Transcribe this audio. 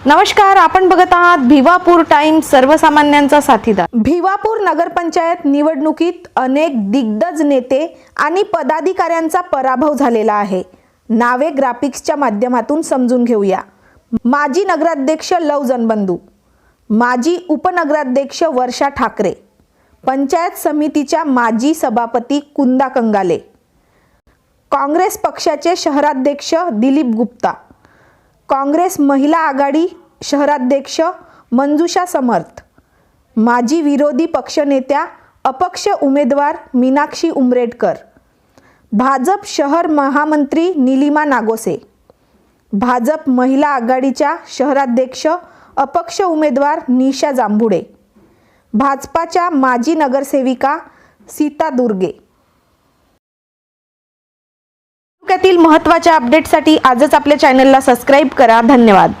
नमस्कार, आपण बघत आहात भिवापूर टाइम्स, सर्वसामान्यांचा साथीदार। भिवापूर नगरपंचायत निवडणुकीत अनेक दिग्गज नेते आणि पदाधिकाऱ्यांचा पराभव झालेला आहे। नावे ग्राफिक्सच्या माध्यमातून समजून घेऊया। माजी नगराध्यक्ष लव जनबंधू, माजी उपनगराध्यक्ष वर्षा ठाकरे, पंचायत समितीच्या माजी सभापती कुंदा कंगाले, काँग्रेस पक्षाचे शहराध्यक्ष दिलीप गुप्ता, काँग्रेस महिला आघाडी शहराध्यक्ष मंजुषा समर्थ, माजी विरोधी पक्षनेत्या अपक्ष उमेदवार मीनाक्षी उमरेडकर, भाजप शहर महामंत्री नीलिमा नागोसे, भाजप महिला आघाडीच्या शहराध्यक्ष अपक्ष उमेदवार निशा जांभुडे, भाजपाच्या माजी नगरसेविका सीता दुर्गे। तालुक्यातील महत्त्वाच्या अपडेटसाठी आजच आपल्या चॅनलला सबस्क्राइब करा। धन्यवाद।